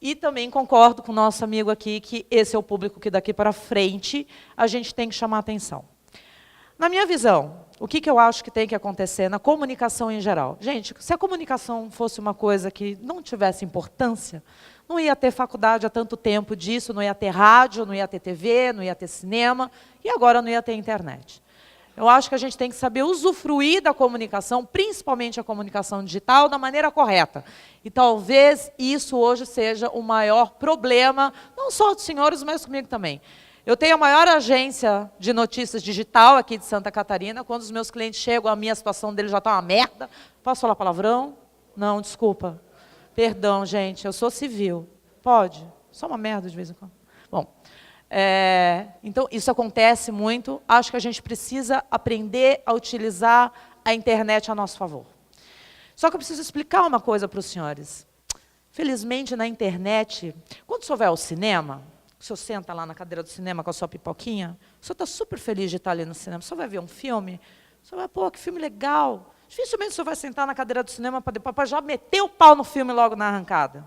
E também concordo com o nosso amigo aqui que esse é o público que daqui para frente a gente tem que chamar atenção. Na minha visão, o que eu acho que tem que acontecer na comunicação em geral? Gente, se a comunicação fosse uma coisa que não tivesse importância, não ia ter faculdade há tanto tempo disso, não ia ter rádio, não ia ter TV, não ia ter cinema, e agora não ia ter internet. Eu acho que a gente tem que saber usufruir da comunicação, principalmente a comunicação digital, da maneira correta. E talvez isso hoje seja o maior problema, não só dos senhores, mas comigo também. Eu tenho a maior agência de notícias digital aqui de Santa Catarina. Quando os meus clientes chegam, a minha situação deles já está uma merda. Posso falar palavrão? Não, desculpa. Perdão, gente, eu sou civil. Pode? Só uma merda de vez em quando. Bom, então, isso acontece muito. Acho que a gente precisa aprender a utilizar a internet a nosso favor. Só que eu preciso explicar uma coisa para os senhores. Felizmente, na internet, quando o senhor vai ao cinema, o senhor senta lá na cadeira do cinema com a sua pipoquinha, o senhor está super feliz de estar ali no cinema, o senhor vai ver um filme, o senhor vai, pô, que filme legal. Dificilmente o senhor vai sentar na cadeira do cinema para já meter o pau no filme logo na arrancada.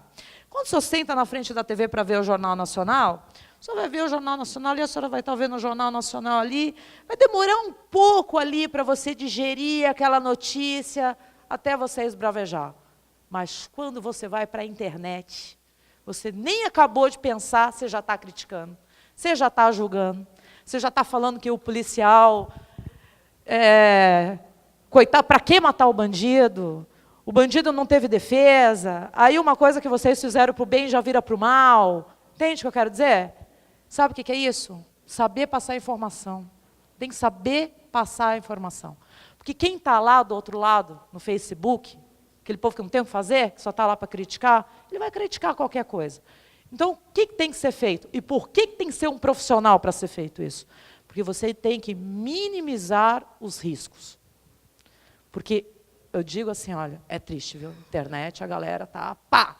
Quando o senhor senta na frente da TV para ver o Jornal Nacional, o senhor vai ver o Jornal Nacional e a senhora vai estar vendo o Jornal Nacional ali, vai demorar um pouco ali para você digerir aquela notícia até você esbravejar. Mas quando você vai para a internet, você nem acabou de pensar, você já está criticando, você já está julgando, você já está falando que o policial, coitado, para que matar o bandido não teve defesa, aí uma coisa que vocês fizeram para o bem já vira para o mal. Entende o que eu quero dizer? Sabe o que é isso? Saber passar informação. Tem que saber passar a informação. Porque quem está lá do outro lado, no Facebook, aquele povo que não tem o que fazer, que só está lá para criticar, ele vai criticar qualquer coisa. Então, o que tem que ser feito? E por que tem que ser um profissional para ser feito isso? Porque você tem que minimizar os riscos. Porque, eu digo assim, olha, é triste, viu? Internet, a galera tá pá!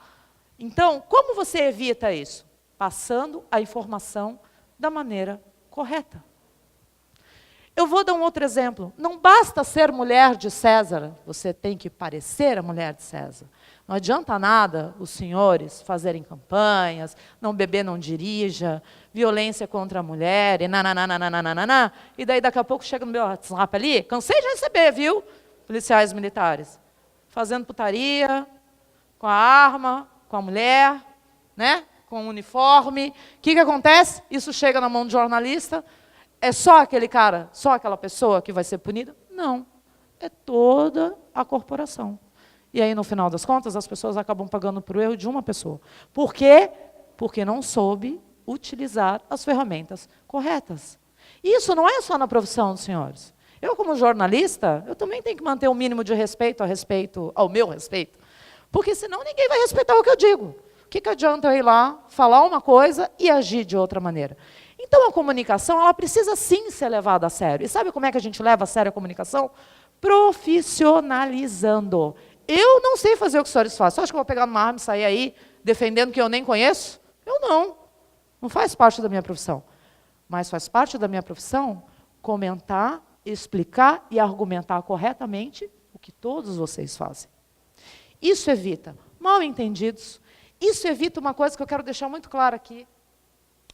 Então, como você evita isso? Passando a informação da maneira correta. Eu vou dar um outro exemplo. Não basta ser mulher de César, você tem que parecer a mulher de César. Não adianta nada os senhores fazerem campanhas, não beber, não dirija, violência contra a mulher, e nananana, e daí daqui a pouco chega no meu WhatsApp ali, cansei de receber, viu? Policiais militares, fazendo putaria, com a arma, com a mulher, né? Com o uniforme. O que acontece? Isso chega na mão do jornalista. É só aquele cara, só aquela pessoa que vai ser punida? Não. É toda a corporação. E aí, no final das contas, as pessoas acabam pagando por erro de uma pessoa. Por quê? Porque não soube utilizar as ferramentas corretas. E isso não é só na profissão dos senhores. Eu, como jornalista, eu também tenho que manter um mínimo de respeito ao meu respeito. Porque senão ninguém vai respeitar o que eu digo. O que adianta eu ir lá, falar uma coisa e agir de outra maneira? Então, a comunicação, ela precisa sim ser levada a sério. E sabe como é que a gente leva a sério a comunicação? Profissionalizando. Eu não sei fazer o que os senhores fazem. Você acha que eu vou pegar uma arma e sair aí defendendo que eu nem conheço? Eu não. Não faz parte da minha profissão. Mas faz parte da minha profissão comentar, explicar e argumentar corretamente o que todos vocês fazem. Isso evita mal-entendidos. Isso evita uma coisa que eu quero deixar muito clara aqui,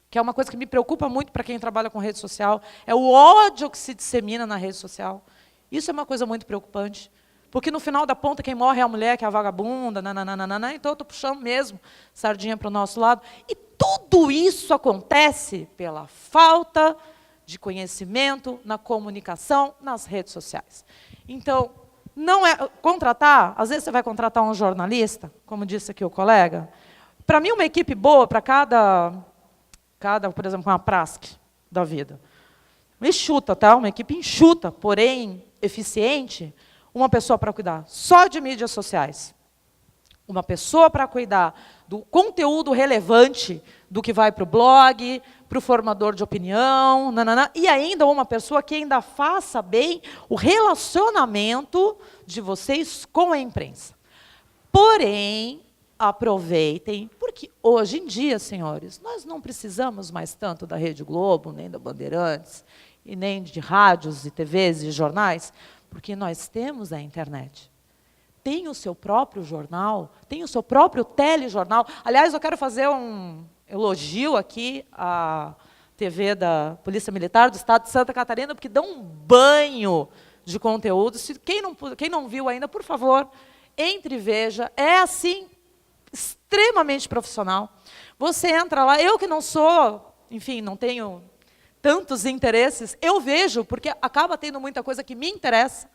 que é uma coisa que me preocupa muito para quem trabalha com rede social, é o ódio que se dissemina na rede social. Isso é uma coisa muito preocupante, porque no final da ponta quem morre é a mulher, que é a vagabunda, nananana, então eu estou puxando mesmo sardinha para o nosso lado. E tudo isso acontece pela falta de conhecimento na comunicação nas redes sociais. Então, não é contratar, às vezes você vai contratar um jornalista, como disse aqui o colega, para mim uma equipe boa para cada, por exemplo, uma Prask da vida. Enxuta, tá? Uma equipe enxuta, porém eficiente, uma pessoa para cuidar só de mídias sociais, uma pessoa para cuidar do conteúdo relevante do que vai para o blog, para o formador de opinião, e ainda uma pessoa que ainda faça bem o relacionamento de vocês com a imprensa. Porém, aproveitem, porque hoje em dia, senhores, nós não precisamos mais tanto da Rede Globo, nem da Bandeirantes, e nem de rádios e TVs e jornais, porque nós temos a internet. Tem o seu próprio jornal, tem o seu próprio telejornal. Aliás, eu quero fazer um elogio aqui à TV da Polícia Militar do Estado de Santa Catarina, porque dá um banho de conteúdo. Quem não viu ainda, por favor, entre e veja. É, assim, extremamente profissional. Você entra lá, eu que não sou, enfim, não tenho tantos interesses, eu vejo, porque acaba tendo muita coisa que me interessa.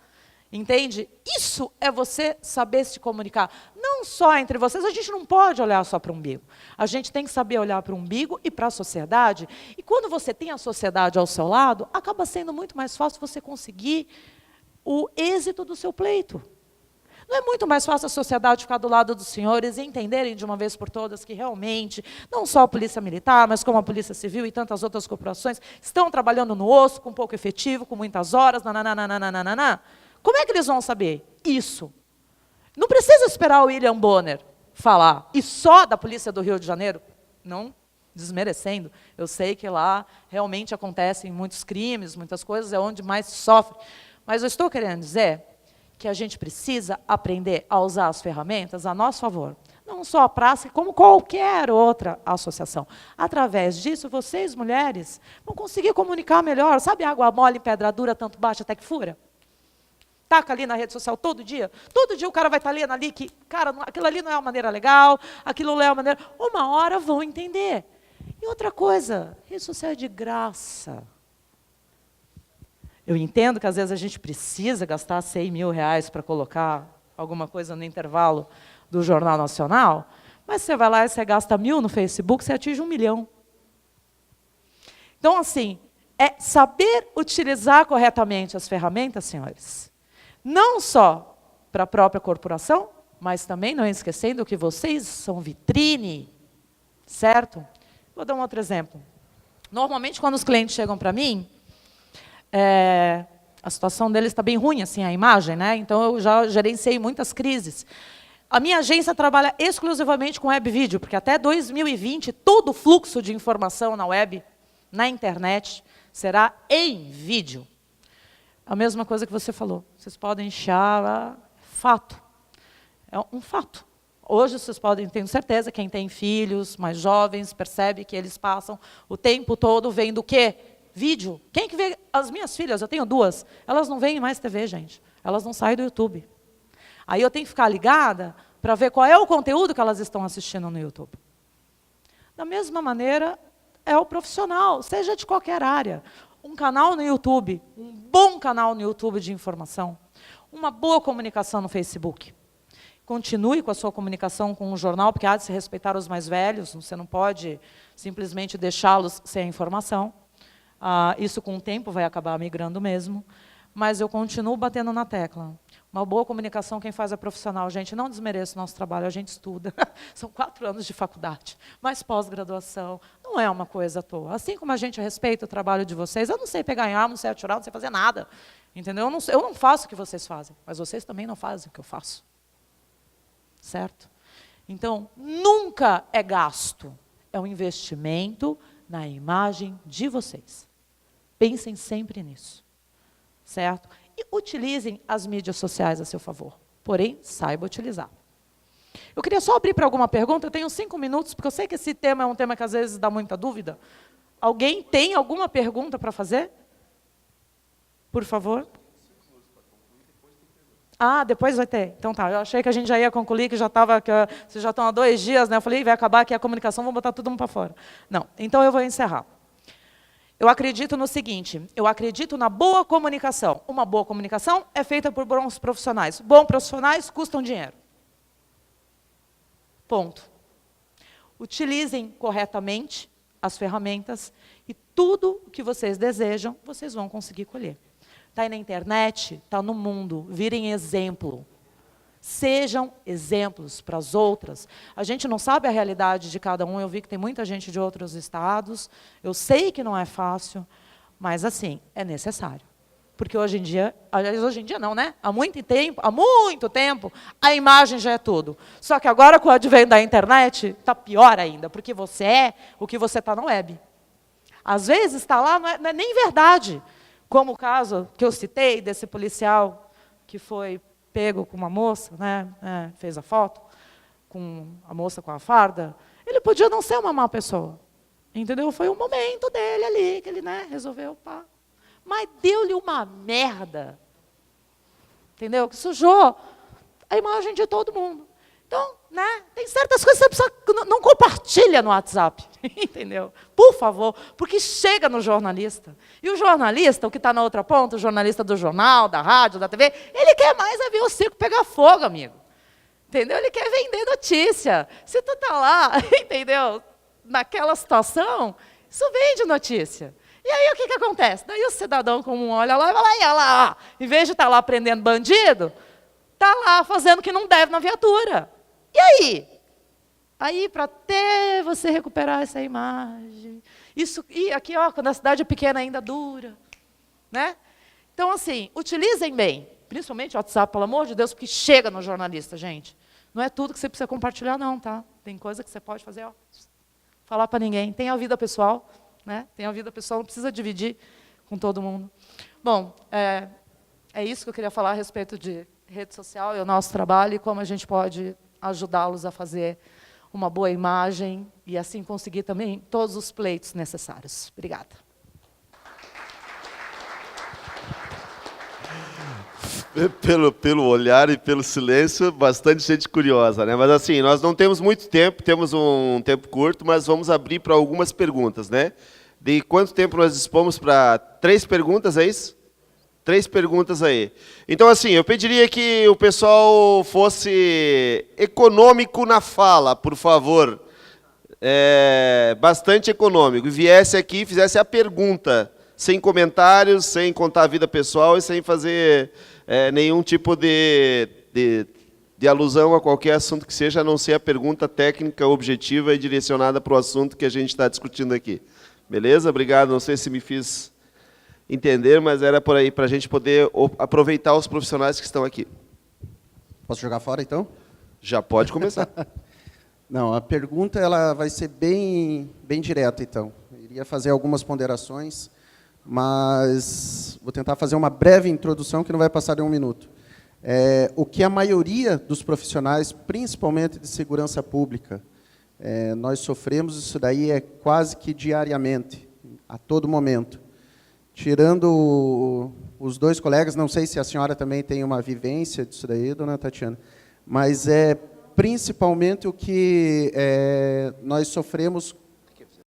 Entende? Isso é você saber se comunicar. Não só entre vocês, a gente não pode olhar só para o umbigo. A gente tem que saber olhar para o umbigo e para a sociedade. E quando você tem a sociedade ao seu lado, acaba sendo muito mais fácil você conseguir o êxito do seu pleito. Não é muito mais fácil a sociedade ficar do lado dos senhores e entenderem de uma vez por todas que realmente, não só a Polícia Militar, mas como a Polícia Civil e tantas outras corporações, estão trabalhando no osso, com pouco efetivo, com muitas horas, nananana. Como é que eles vão saber isso? Não precisa esperar o William Bonner falar. E só da Polícia do Rio de Janeiro, não desmerecendo. Eu sei que lá realmente acontecem muitos crimes, muitas coisas, é onde mais se sofre. Mas eu estou querendo dizer que a gente precisa aprender a usar as ferramentas a nosso favor. Não só a praça, como qualquer outra associação. Através disso, vocês, mulheres, vão conseguir comunicar melhor. Sabe água mole em pedra dura, tanto bate até que fura? Taca ali na rede social todo dia o cara vai estar lendo ali que, cara, aquilo ali não é uma maneira legal, aquilo não é uma maneira... Uma hora vão entender. E outra coisa, rede social é de graça. Eu entendo que às vezes a gente precisa gastar 100 mil reais para colocar alguma coisa no intervalo do Jornal Nacional, mas você vai lá e você gasta 1.000 no Facebook, você atinge 1 milhão. Então, assim, é saber utilizar corretamente as ferramentas, senhores. Não só para a própria corporação, mas também não esquecendo que vocês são vitrine, certo? Vou dar um outro exemplo. Normalmente, quando os clientes chegam para mim, a situação deles está bem ruim, assim, a imagem, né? Então, eu já gerenciei muitas crises. A minha agência trabalha exclusivamente com web vídeo, porque até 2020, todo o fluxo de informação na web, na internet, será em vídeo. A mesma coisa que você falou. Vocês podem achar fato. É um fato. Hoje vocês podem, tenho certeza, quem tem filhos mais jovens, percebe que eles passam o tempo todo vendo o quê? Vídeo. Quem que vê? As minhas filhas, eu tenho 2, elas não veem mais TV, gente. Elas não saem do YouTube. Aí eu tenho que ficar ligada para ver qual é o conteúdo que elas estão assistindo no YouTube. Da mesma maneira, é o profissional, seja de qualquer área. Um canal no YouTube, um bom canal no YouTube de informação, uma boa comunicação no Facebook. Continue com a sua comunicação com o jornal, porque há de se respeitar os mais velhos, você não pode simplesmente deixá-los sem a informação. Isso com o tempo vai acabar migrando mesmo, mas eu continuo batendo na tecla. Uma boa comunicação, quem faz é profissional. Gente, não desmereça o nosso trabalho, a gente estuda. São 4 anos de faculdade, mais pós-graduação. Não é uma coisa à toa. Assim como a gente respeita o trabalho de vocês, eu não sei pegar em arma, não sei atirar, não sei fazer nada. Entendeu? Eu não faço o que vocês fazem, mas vocês também não fazem o que eu faço. Certo? Então, nunca é gasto. É um investimento na imagem de vocês. Pensem sempre nisso. Certo? E utilizem as mídias sociais a seu favor. Porém, saiba utilizar. Eu queria só abrir para alguma pergunta. Eu tenho 5 minutos, porque eu sei que esse tema é um tema que às vezes dá muita dúvida. Alguém tem alguma pergunta para fazer? Por favor. Ah, depois vai ter. Então tá, eu achei que a gente já ia concluir, que já estava, que vocês já estão há 2 dias, né? Eu falei, vai acabar aqui a comunicação, vamos botar todo mundo para fora. Não, então eu vou encerrar. Eu acredito no seguinte, eu acredito na boa comunicação. Uma boa comunicação é feita por bons profissionais. Bons profissionais custam dinheiro. Ponto. Utilizem corretamente as ferramentas e tudo o que vocês desejam, vocês vão conseguir colher. Está aí na internet, está no mundo, virem exemplo. Sejam exemplos para as outras. A gente não sabe a realidade de cada um, eu vi que tem muita gente de outros estados, eu sei que não é fácil, mas assim, é necessário. Porque hoje em dia, aliás, hoje em dia não, né? Há muito tempo, a imagem já é tudo. Só que agora, com o advento da internet, está pior ainda, porque você é o que você está na web. Às vezes está lá, não é nem verdade. Como o caso que eu citei desse policial que foi pego com uma moça, né, fez a foto, com a moça com a farda, ele podia não ser uma má pessoa. Entendeu? Foi um momento dele ali, que ele, né, resolveu, pá. Mas deu-lhe uma merda. Entendeu? Que sujou a imagem de todo mundo. Então, né, tem certas coisas que você precisa, não compartilha no WhatsApp, entendeu? Por favor, porque chega no jornalista. E o jornalista, o que está na outra ponta, o jornalista do jornal, da rádio, da TV, ele quer mais é ver o circo pegar fogo, amigo. Entendeu? Ele quer vender notícia. Se tu está lá, entendeu, naquela situação, isso vende notícia. E aí o que acontece? Daí o cidadão comum olha lá e fala, olha lá, em vez de estar lá prendendo bandido, está lá fazendo o que não deve na viatura. E aí? Aí, para até você recuperar essa imagem. Isso, e aqui, ó, quando a cidade é pequena, ainda dura. Né? Então, assim, utilizem bem. Principalmente o WhatsApp, pelo amor de Deus, porque chega no jornalista, gente. Não é tudo que você precisa compartilhar, não, tá? Tem coisa que você pode fazer, ó, falar para ninguém. Tem a vida pessoal, né? Tem a vida pessoal, não precisa dividir com todo mundo. Bom, é isso que eu queria falar a respeito de rede social e o nosso trabalho e como a gente pode ajudá-los a fazer uma boa imagem e assim conseguir também todos os pleitos necessários. Obrigada. Pelo olhar e pelo silêncio, bastante gente curiosa, né? Mas assim, nós não temos muito tempo, temos um tempo curto, mas vamos abrir para algumas perguntas, né? De quanto tempo nós dispomos para 3 perguntas, é isso? 3 perguntas aí. Então, assim, eu pediria que o pessoal fosse econômico na fala, por favor. Bastante econômico. E viesse aqui e fizesse a pergunta, sem comentários, sem contar a vida pessoal e sem fazer nenhum tipo de alusão a qualquer assunto que seja, a não ser a pergunta técnica, objetiva e direcionada para o assunto que a gente está discutindo aqui. Beleza? Obrigado. Não sei se me fiz entender, mas era por aí, para a gente poder aproveitar os profissionais que estão aqui. Posso jogar fora, então? Já pode começar. Não, a pergunta ela vai ser bem direta, então. Eu iria fazer algumas ponderações, mas vou tentar fazer uma breve introdução que não vai passar de 1 minuto. O que a maioria dos profissionais, principalmente de segurança pública, nós sofremos, isso daí quase que diariamente, a todo momento. Tirando os 2 colegas, não sei se a senhora também tem uma vivência disso daí, dona Tatiana, mas principalmente o que nós sofremos